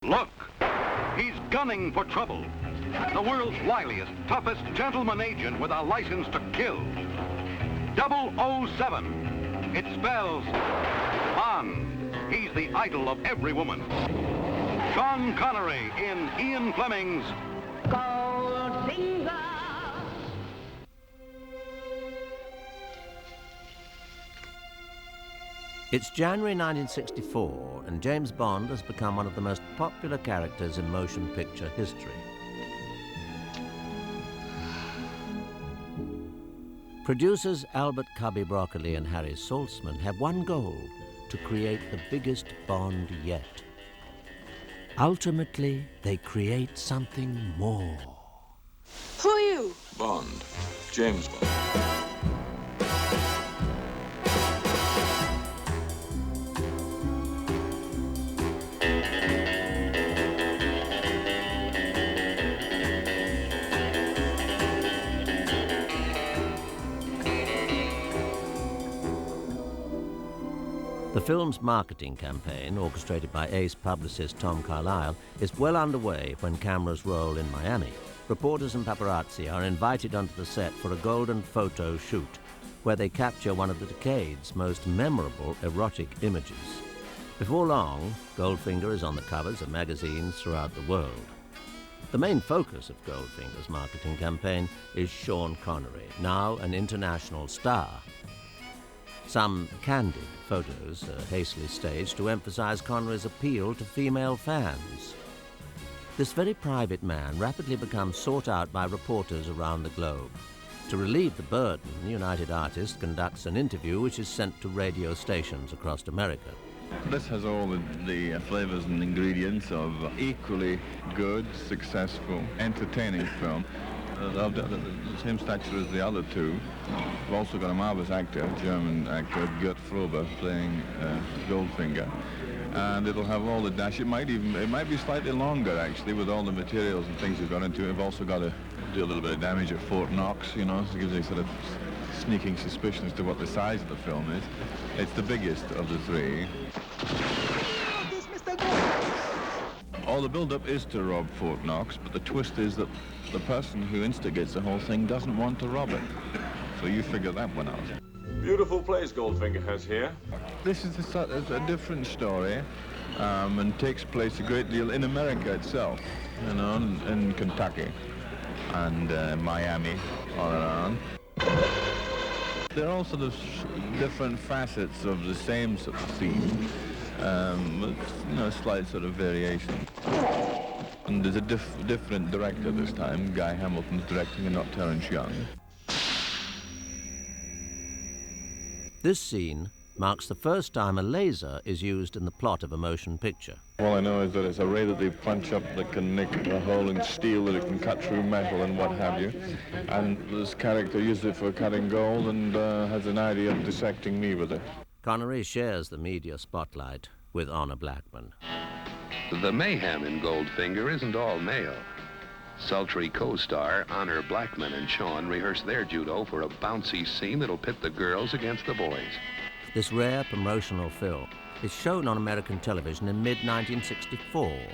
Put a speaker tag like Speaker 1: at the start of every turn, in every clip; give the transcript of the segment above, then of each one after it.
Speaker 1: Look, he's gunning for trouble. The world's wiliest, toughest gentleman agent with a license to kill. 007. It spells Bond. He's the idol of every woman. John Connery in Ian Fleming's Goldfinger.
Speaker 2: It's January 1964, and James Bond has become one of the most popular characters in motion picture history. Producers Albert Cubby Broccoli and Harry Saltzman have one goal: to create the biggest Bond yet. Ultimately, they create something more.
Speaker 3: Who are you?
Speaker 4: Bond. James Bond.
Speaker 2: The film's marketing campaign, orchestrated by ace publicist Tom Carlyle, is well underway when cameras roll in Miami. Reporters and paparazzi are invited onto the set for a golden photo shoot, where they capture one of the decade's most memorable erotic images. Before long, Goldfinger is on the covers of magazines throughout the world. The main focus of Goldfinger's marketing campaign is Sean Connery, now an international star. Some candid photos are hastily staged to emphasize Connery's appeal to female fans. This very private man rapidly becomes sought out by reporters around the globe. To relieve the burden, United Artists conducts an interview which is sent to radio stations across America.
Speaker 5: This has all the flavors and ingredients of equally good, successful, entertaining film. Of the same stature as the other two. We've also got a marvelous actor, German actor, Gert Frobe, playing Goldfinger. And it'll have all the dash. It might be slightly longer, actually, with all the materials and things we've got into it. We've also got to do a little bit of damage at Fort Knox, you know, so it gives you a sort of sneaking suspicion as to what the size of the film is. It's the biggest of the three. All the build-up is to rob Fort Knox, but the twist is that the person who instigates the whole thing doesn't want to rob it. So you figure that one out.
Speaker 4: Beautiful place Goldfinger has here.
Speaker 5: This is a different story, and takes place a great deal in America itself, you know, in Kentucky and Miami, all around. They're all sort of different facets of the same sort of theme. With, you know, a slight sort of variation. And there's a different director this time. Guy Hamilton's directing and not Terence Young.
Speaker 2: This scene marks the first time a laser is used in the plot of a motion picture.
Speaker 5: All I know is that it's a ray that they punch up that can nick a hole in steel, that it can cut through metal and what have you. And this character used it for cutting gold and has an idea of dissecting me with it.
Speaker 2: Connery shares the media spotlight with Honor Blackman.
Speaker 6: The mayhem in Goldfinger isn't all male. Sultry co-star Honor Blackman and Sean rehearse their judo for a bouncy scene that'll pit the girls against the boys.
Speaker 2: This rare promotional film is shown on American television in mid-1964.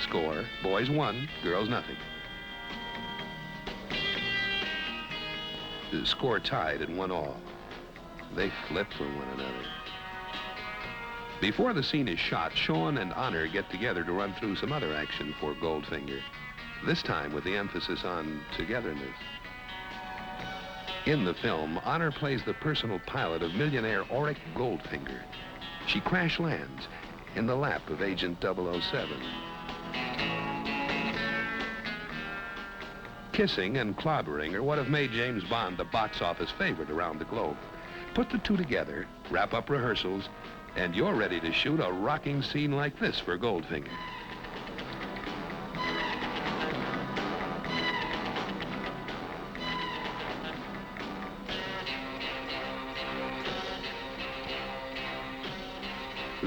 Speaker 6: Score, boys 1, girls nothing. The score tied at 1-1. They flip for one another. Before the scene is shot, Sean and Honor get together to run through some other action for Goldfinger, this time with the emphasis on togetherness. In the film, Honor plays the personal pilot of millionaire Auric Goldfinger. She crash lands in the lap of Agent 007. Kissing and clobbering are what have made James Bond the box office favorite around the globe. Put the two together, wrap up rehearsals, and you're ready to shoot a rocking scene like this for Goldfinger.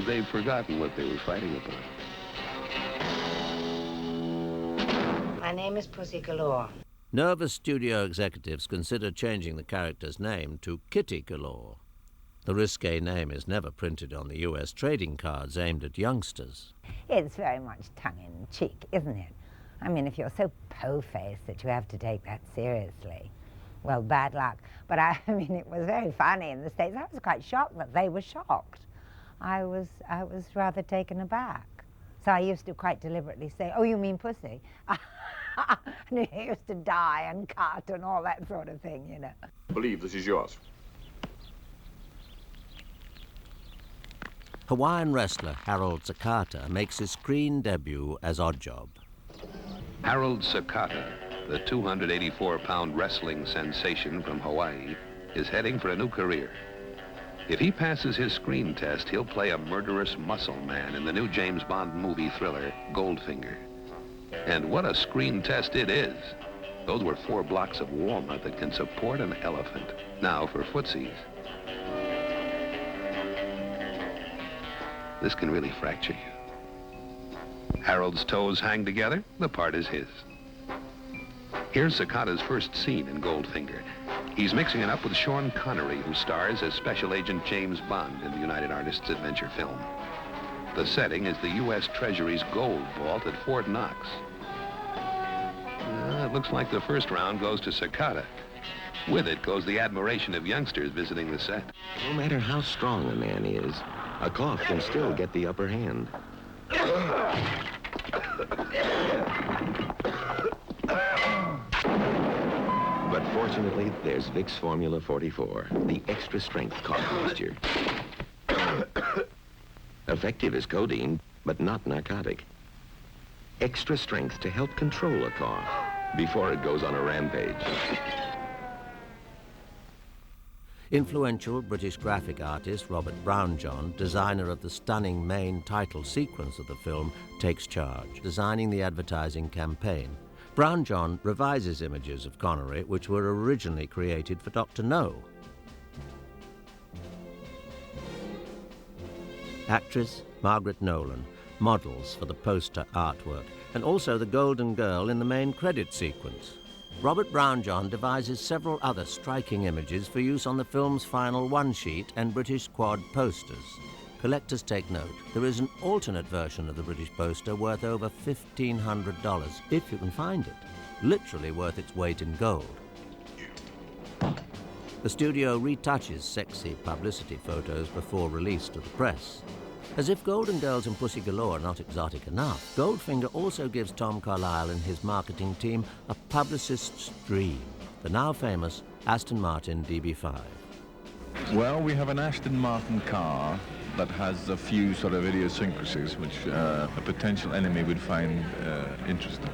Speaker 6: They've forgotten what they were fighting about.
Speaker 7: My name is Pussy Galore.
Speaker 2: Nervous studio executives consider changing the character's name to Kitty Galore. The risque name is never printed on the US trading cards aimed at youngsters.
Speaker 7: It's very much tongue-in-cheek, isn't it? I mean, if you're so po-faced that you have to take that seriously, well, bad luck. But I mean, it was very funny in the States. I was quite shocked that they were shocked. I was rather taken aback. So I used to quite deliberately say, "Oh, you mean pussy?" And he used to die and cut and all that sort of thing, you know.
Speaker 4: I believe this is yours.
Speaker 2: Hawaiian wrestler Harold Sakata makes his screen debut as Oddjob.
Speaker 6: Harold Sakata, the 284-pound wrestling sensation from Hawaii, is heading for a new career. If he passes his screen test, he'll play a murderous muscle man in the new James Bond movie thriller, Goldfinger. And what a screen test it is. Those were 4 blocks of walnut that can support an elephant. Now for footsies. This can really fracture you. Harold's toes hang together, the part is his. Here's Sakata's first scene in Goldfinger. He's mixing it up with Sean Connery, who stars as Special Agent James Bond in the United Artists adventure film. The setting is the U.S. Treasury's gold vault at Fort Knox. It looks like the first round goes to Sakata. With it goes the admiration of youngsters visiting the set.
Speaker 8: No matter how strong a man is, a cough can still get the upper hand. But fortunately, there's Vicks Formula 44, the extra strength cough mixture. Effective as codeine, but not narcotic. Extra strength to help control a cough before it goes on a rampage.
Speaker 2: Influential British graphic artist Robert Brownjohn, designer of the stunning main title sequence of the film, takes charge, designing the advertising campaign. Brownjohn revises images of Connery which were originally created for Dr. No. Actress Margaret Nolan models for the poster artwork, and also the Golden Girl in the main credit sequence. Robert Brownjohn devises several other striking images for use on the film's final one-sheet and British quad posters. Collectors take note, there is an alternate version of the British poster worth over $1,500, if you can find it. Literally worth its weight in gold. The studio retouches sexy publicity photos before release to the press. As if Golden Girls and Pussy Galore are not exotic enough, Goldfinger also gives Tom Carlyle and his marketing team a publicist's dream, the now famous Aston Martin DB5.
Speaker 5: Well, we have an Aston Martin car that has a few sort of idiosyncrasies which a potential enemy would find interesting.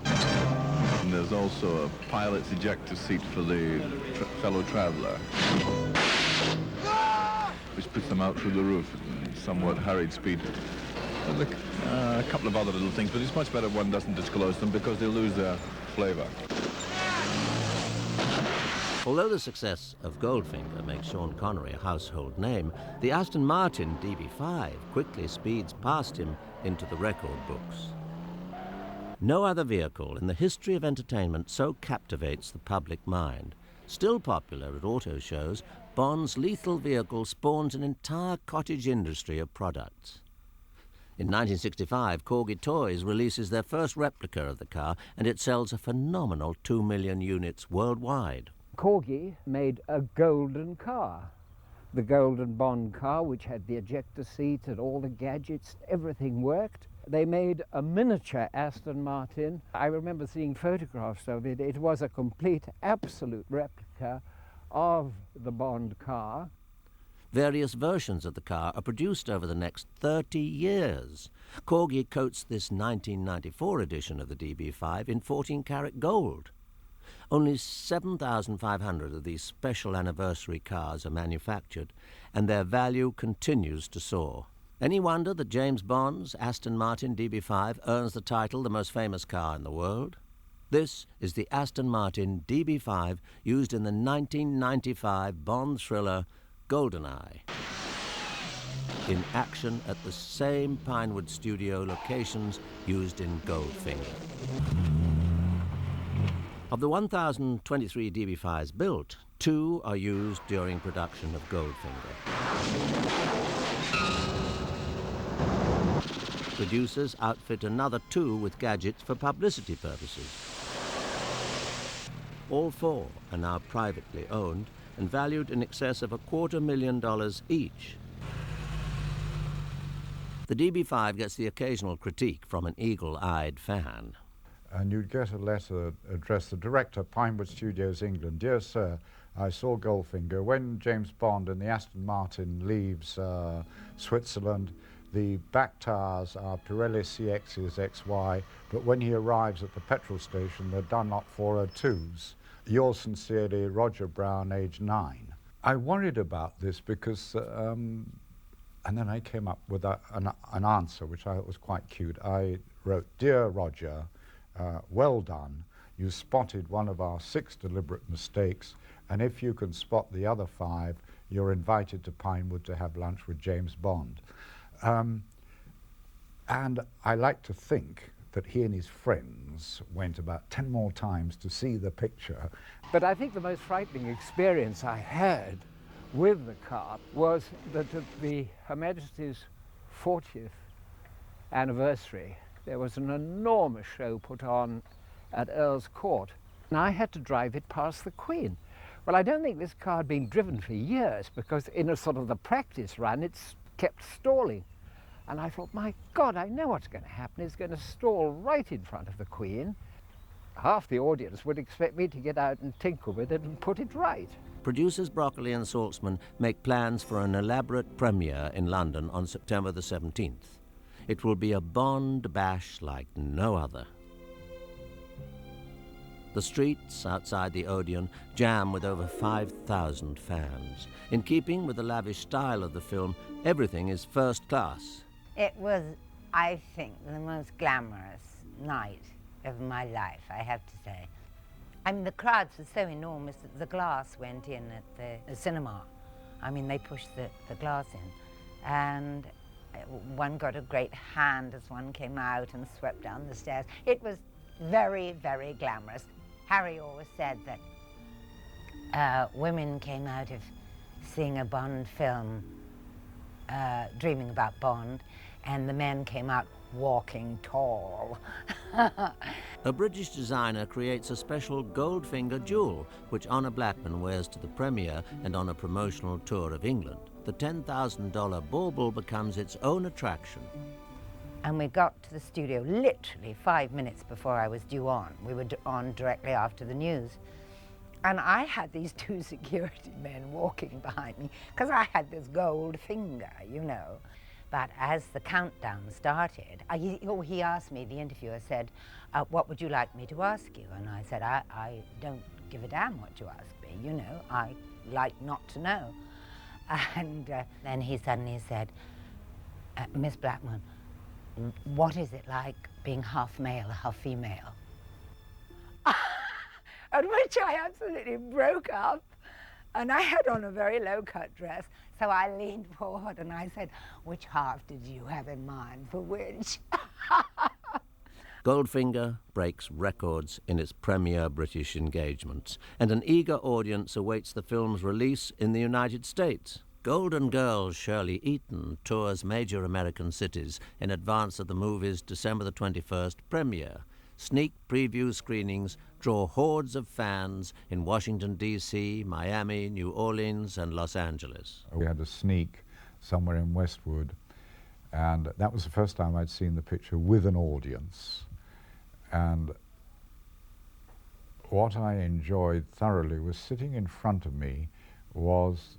Speaker 5: And there's also a pilot's ejector seat for the fellow traveler, which puts them out through the roof at somewhat hurried speed. There's a couple of other little things, but it's much better one doesn't disclose them because they'll lose their flavor.
Speaker 2: Although the success of Goldfinger makes Sean Connery a household name, the Aston Martin DB5 quickly speeds past him into the record books. No other vehicle in the history of entertainment so captivates the public mind. Still popular at auto shows, Bond's lethal vehicle spawns an entire cottage industry of products. In 1965, Corgi Toys releases their first replica of the car, and it sells a phenomenal 2 million units worldwide.
Speaker 9: Corgi made a golden car, the golden Bond car, which had the ejector seat and all the gadgets, everything worked. They made a miniature Aston Martin. I remember seeing photographs of it. It was a complete, absolute replica of the Bond car.
Speaker 2: Various versions of the car are produced over the next 30 years. Corgi coats this 1994 edition of the DB5 in 14-karat gold. Only 7,500 of these special anniversary cars are manufactured, and their value continues to soar. Any wonder that James Bond's Aston Martin DB5 earns the title the most famous car in the world? This is the Aston Martin DB5 used in the 1995 Bond thriller GoldenEye, in action at the same Pinewood studio locations used in Goldfinger. Of the 1,023 DB5s built, 2 are used during production of Goldfinger. Producers outfit another 2 with gadgets for publicity purposes. All 4 are now privately owned and valued in excess of $250,000 each. The DB5 gets the occasional critique from an eagle-eyed fan.
Speaker 10: And you'd get a letter addressed to the director, Pinewood Studios, England. Dear sir, I saw Goldfinger. When James Bond in the Aston Martin leaves Switzerland, the back tires are Pirelli CXs XY, but when he arrives at the petrol station, they're Dunlop 402s. Yours sincerely, Roger Brown, age 9. I worried about this because, and then I came up with an answer, which I thought was quite cute. I wrote, Dear Roger, well done. You spotted one of our 6 deliberate mistakes, and if you can spot the other 5, you're invited to Pinewood to have lunch with James Bond. And I like to think that he and his friends went about 10 more times to see the picture.
Speaker 9: But I think the most frightening experience I had with the car was that at Her Majesty's 40th anniversary, there was an enormous show put on at Earl's Court, and I had to drive it past the Queen. Well, I don't think this car had been driven for years, because in a sort of the practice run, it's kept stalling. And I thought, my God, I know what's going to happen. It's going to stall right in front of the Queen. Half the audience would expect me to get out and tinker with it and put it right.
Speaker 2: Producers Broccoli and Saltzman make plans for an elaborate premiere in London on September the 17th. It will be a Bond bash like no other. The streets outside the Odeon jam with over 5,000 fans. In keeping with the lavish style of the film, everything is first class.
Speaker 7: It was, I think, the most glamorous night of my life, I have to say. I mean, the crowds were so enormous that the glass went in at the cinema. I mean, they pushed the glass in. And one got a great hand as one came out and swept down the stairs. It was very, very glamorous. Harry always said that women came out of seeing a Bond film dreaming about Bond, and the men came out walking tall.
Speaker 2: A British designer creates a special Goldfinger jewel, which Honor Blackman wears to the premiere and on a promotional tour of England. The $10,000 bauble becomes its own attraction.
Speaker 7: And we got to the studio literally 5 minutes before I was due on. We were on directly after the news. And I had these 2 security men walking behind me, because I had this gold finger, you know. But as the countdown started, he asked me, the interviewer said, what would you like me to ask you? And I said, I don't give a damn what you ask me, you know, I like not to know. And then he suddenly said, Miss Blackman, what is it like being half male, half female? At which I absolutely broke up. And I had on a very low-cut dress, so I leaned forward and I said, which half did you have in mind for which?
Speaker 2: Goldfinger breaks records in its premier British engagements, and an eager audience awaits the film's release in the United States. Golden Girl Shirley Eaton tours major American cities in advance of the movie's December the 21st premiere. Sneak preview screenings draw hordes of fans in Washington, D.C., Miami, New Orleans, and Los Angeles.
Speaker 10: We had a sneak somewhere in Westwood, and that was the first time I'd seen the picture with an audience. And what I enjoyed thoroughly was sitting in front of me was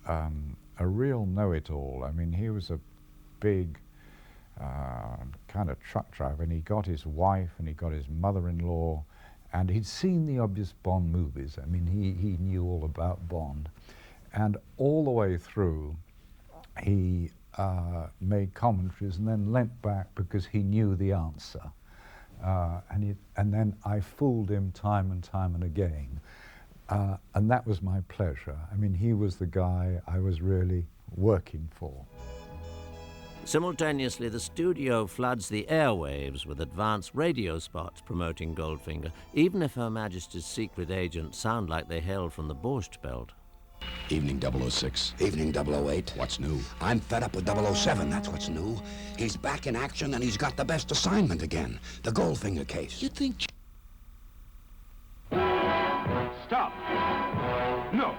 Speaker 10: a real know-it-all. I mean, he was a big kind of truck driver, and he got his wife and he got his mother-in-law, and he'd seen the obvious Bond movies. I mean, he knew all about Bond. And all the way through, he made commentaries and then leant back because he knew the answer. And then I fooled him time and again. And that was my pleasure. I mean, he was the guy I was really working for.
Speaker 2: Simultaneously, the studio floods the airwaves with advanced radio spots promoting Goldfinger, even if Her Majesty's secret agents sound like they hail from the Borscht Belt.
Speaker 11: Evening 006.
Speaker 12: Evening 008.
Speaker 11: What's new?
Speaker 12: I'm fed up with 007, that's what's new. He's back in action and he's got the best assignment again. The Goldfinger case.
Speaker 11: You think...
Speaker 1: Stop. Look.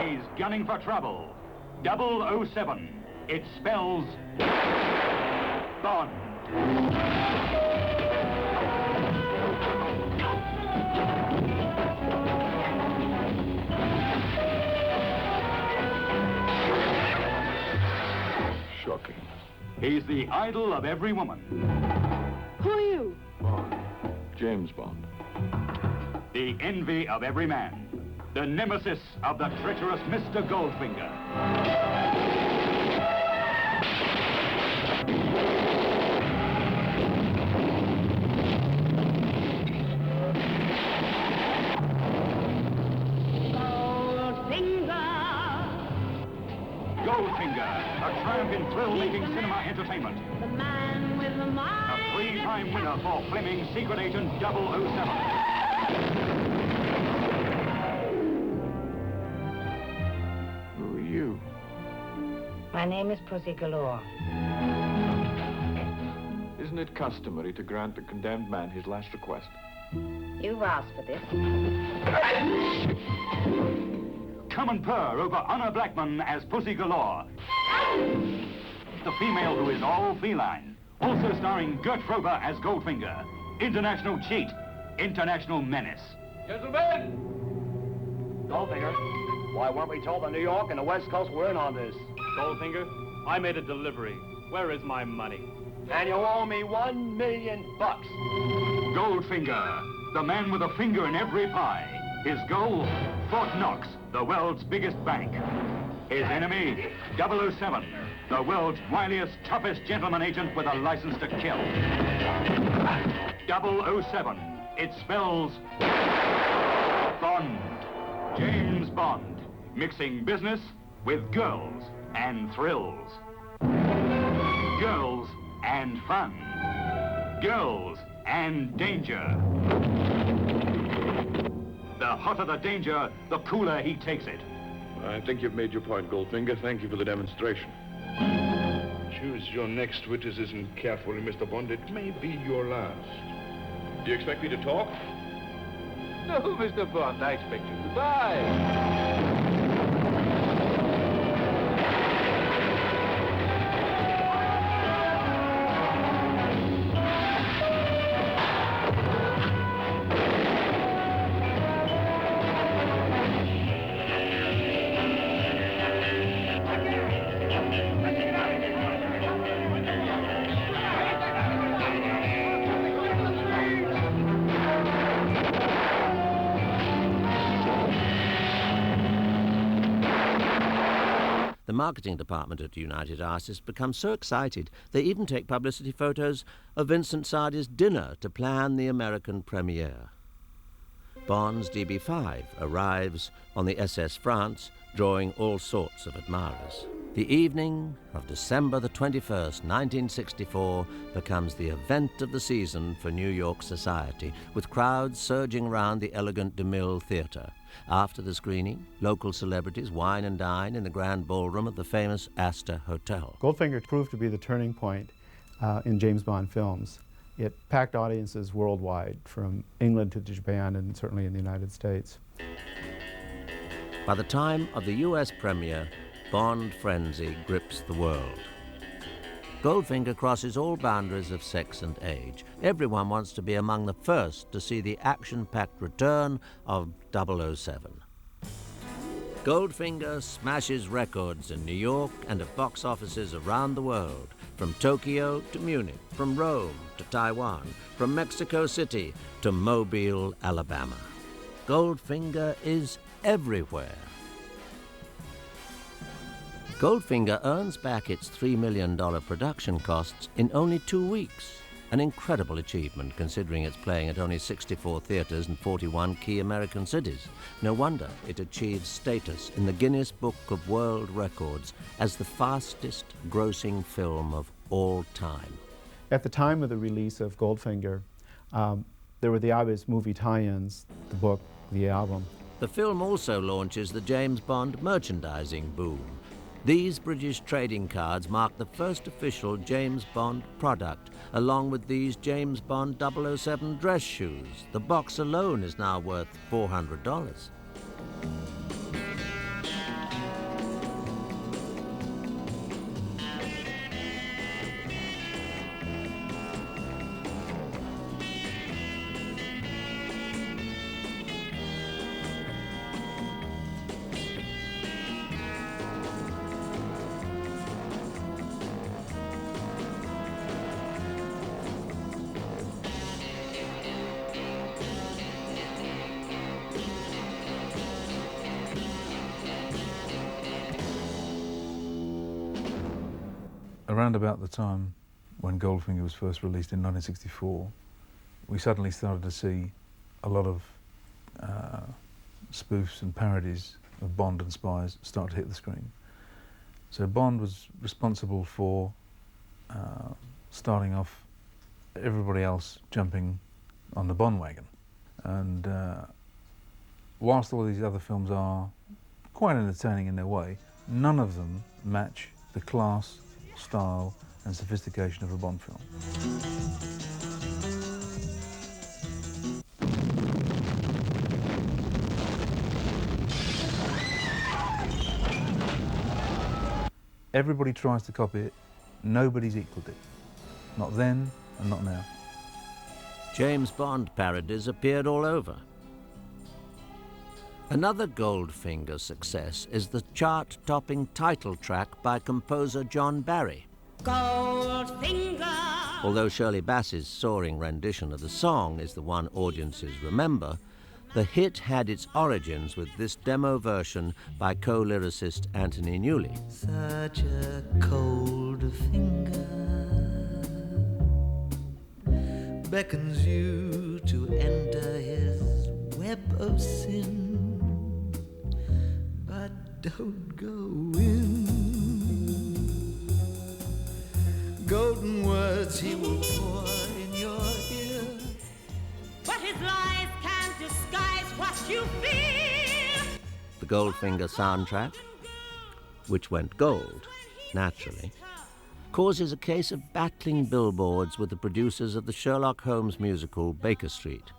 Speaker 1: He's gunning for trouble. 007. It spells Bond.
Speaker 4: Shocking.
Speaker 1: He's the idol of every woman.
Speaker 3: Who are you?
Speaker 4: Bond. James Bond.
Speaker 1: The envy of every man. The nemesis of the treacherous Mr. Goldfinger. Goldfinger, a triumph in thrill-making cinema entertainment.
Speaker 13: The man with the mind.
Speaker 1: A three-time winner for Fleming's Secret Agent 007.
Speaker 4: Who are you?
Speaker 7: My name is Pussy Galore.
Speaker 4: Isn't it customary to grant the condemned man his last request?
Speaker 7: You've asked for this.
Speaker 1: Come and purr over Honor Blackman as Pussy Galore. The female who is all feline. Also starring Gert Frober as Goldfinger. International cheat. International menace.
Speaker 14: Gentlemen! Goldfinger, why weren't we told that New York and the West Coast were in on this?
Speaker 15: Goldfinger, I made a delivery. Where is my money?
Speaker 14: And you owe me $1 million.
Speaker 1: Goldfinger, the man with a finger in every pie. His goal, Fort Knox, the world's biggest bank. His enemy, 007, the world's wiliest, toughest gentleman agent with a license to kill. 007, it spells Bond. James Bond, mixing business with girls and thrills. Girls and fun. Girls and danger. The hotter the danger, the cooler he takes it.
Speaker 4: I think you've made your point, Goldfinger. Thank you for the demonstration.
Speaker 16: Choose your next witticism carefully, Mr. Bond. It may be your last.
Speaker 4: Do you expect me to talk?
Speaker 14: No, Mr. Bond, I expect you to die.
Speaker 2: The marketing department at United Artists becomes so excited they even take publicity photos of Vincent Sardi's dinner to plan the American premiere. Bond's DB-5 arrives on the SS France, drawing all sorts of admirers. The evening of December the 21st, 1964, becomes the event of the season for New York society, with crowds surging around the elegant DeMille Theater. After the screening, local celebrities wine and dine in the grand ballroom of the famous Astor Hotel.
Speaker 17: Goldfinger proved to be the turning point in James Bond films. It packed audiences worldwide, from England to Japan and certainly in the United States.
Speaker 2: By the time of the US premiere, Bond frenzy grips the world. Goldfinger crosses all boundaries of sex and age. Everyone wants to be among the first to see the action-packed return of 007. Goldfinger smashes records in New York and at box offices around the world, from Tokyo to Munich, from Rome to Taiwan, from Mexico City to Mobile, Alabama. Goldfinger is everywhere. Goldfinger earns back its $3 million production costs in only 2 weeks, an incredible achievement considering it's playing at only 64 theaters in 41 key American cities. No wonder it achieves status in the Guinness Book of World Records as the fastest grossing film of all time.
Speaker 17: At the time of the release of Goldfinger, there were the obvious movie tie-ins, the book, the album.
Speaker 2: The film also launches the James Bond merchandising boom. These British trading cards mark the first official James Bond product, along with these James Bond 007 dress shoes. The box alone is now worth $400.
Speaker 11: Around about the time when Goldfinger was first released in 1964, we suddenly started to see a lot of spoofs and parodies of Bond and spies start to hit the screen. So Bond was responsible for starting off everybody else jumping on the Bond wagon. And whilst all these other films are quite entertaining in their way, none of them match the class, style and sophistication of a Bond film. Everybody tries to copy it, nobody's equalled it. Not then and not now.
Speaker 2: James Bond parodies appeared all over. Another Goldfinger success is the chart-topping title track by composer John Barry.
Speaker 13: Goldfinger.
Speaker 2: Although Shirley Bassey's soaring rendition of the song is the one audiences remember, the hit had its origins with this demo version by co-lyricist Anthony Newley.
Speaker 18: Such a cold finger beckons you to enter his web of sin. Don't go in. Golden words he will pour in your ear,
Speaker 13: But his lies can't disguise what you feel.
Speaker 2: The Goldfinger soundtrack, which went gold, naturally, causes a case of battling billboards with the producers of the Sherlock Holmes musical Baker Street.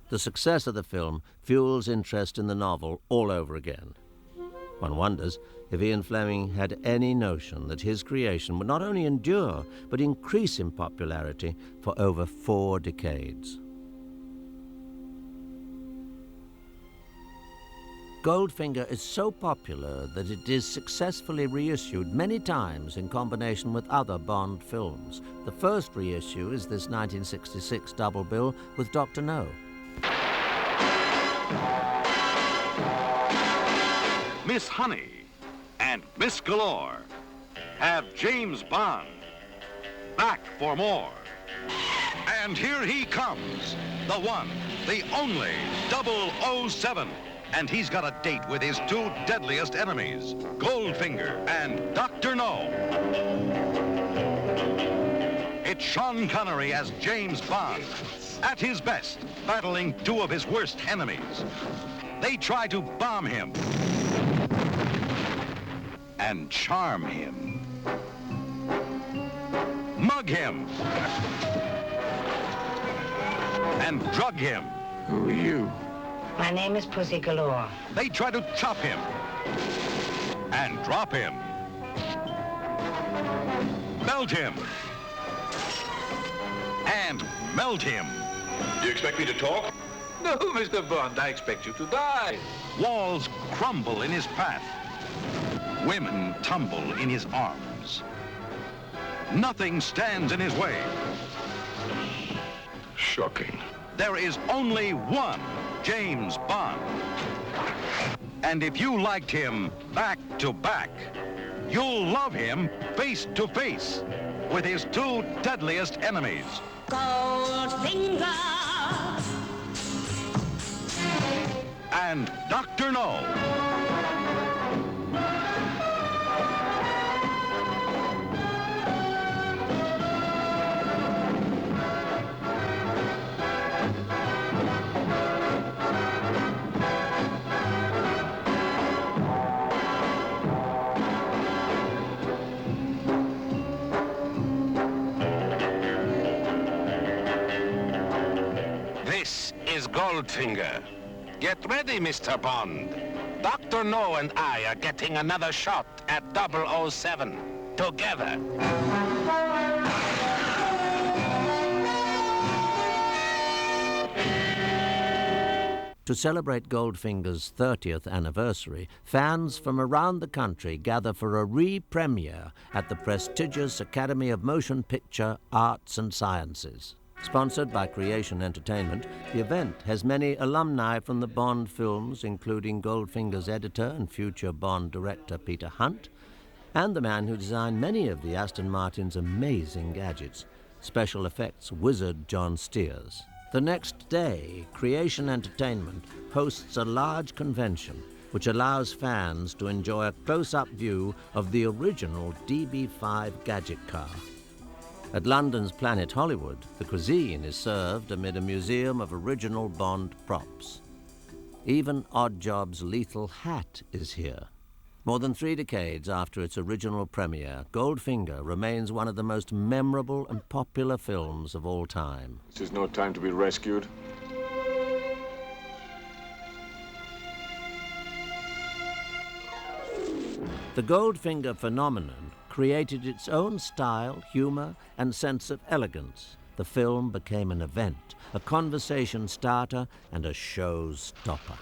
Speaker 2: The success of the film fuels interest in the novel all over again. One wonders if Ian Fleming had any notion that his creation would not only endure, but increase in popularity for over 4 decades. Goldfinger is so popular that it is successfully reissued many times in combination with other Bond films. The first reissue is this 1966 double bill with Dr. No.
Speaker 19: Miss Honey and Miss Galore have James Bond back for more. And here he comes, the one, the only 007. And he's got a date with his 2 deadliest enemies, Goldfinger and Dr. No. It's Sean Connery as James Bond, at his best, battling 2 of his worst enemies. They try to bomb him and charm him, mug him, and drug him.
Speaker 12: Who are you?
Speaker 20: My name is Pussy Galore.
Speaker 19: They try to chop him and drop him, belt him, and melt him.
Speaker 16: Do you expect me to talk?
Speaker 19: No, Mr. Bond, I expect you to die. Walls crumble in his path. Women tumble in his arms. Nothing stands in his way.
Speaker 16: Shocking.
Speaker 19: There is only one James Bond. And if you liked him back to back, you'll love him face to face with his 2 deadliest enemies.
Speaker 13: Goldfinger.
Speaker 19: And Dr. No.
Speaker 21: Goldfinger. Get ready, Mr. Bond. Dr. No and I are getting another shot at 007 together.
Speaker 2: To celebrate Goldfinger's 30th anniversary, fans from around the country gather for a re-premiere at the prestigious Academy of Motion Picture Arts and Sciences. Sponsored by Creation Entertainment, the event has many alumni from the Bond films, including Goldfinger's editor and future Bond director Peter Hunt, and the man who designed many of the Aston Martin's amazing gadgets, special effects wizard John Steers. The next day, Creation Entertainment hosts a large convention which allows fans to enjoy a close-up view of the original DB5 gadget car. At London's Planet Hollywood, the cuisine is served amid a museum of original Bond props. Even Oddjob's lethal hat is here. More than 3 decades after its original premiere, Goldfinger remains one of the most memorable and popular films of all time.
Speaker 4: This is no time to be rescued.
Speaker 2: The Goldfinger Phenomenon created its own style, humor, and sense of elegance. The film became an event, a conversation starter, and a show stopper.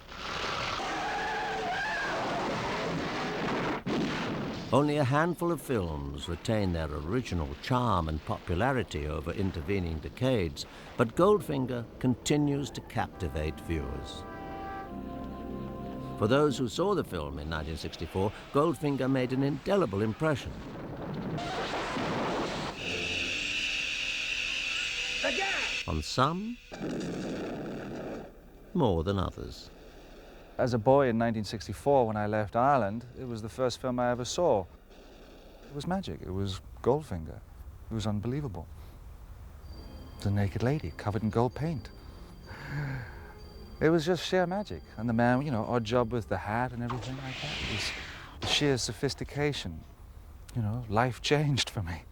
Speaker 2: Only a handful of films retain their original charm and popularity over intervening decades, but Goldfinger continues to captivate viewers. For those who saw the film in 1964, Goldfinger made an indelible impression. On some, more than others.
Speaker 22: As a boy in 1964, when I left Ireland, it was the first film I ever saw. It was magic. It was Goldfinger. It was unbelievable. It was a naked lady covered in gold paint. It was just sheer magic. And the man, you know, odd job with the hat and everything like that. It was sheer sophistication. You know, life changed for me.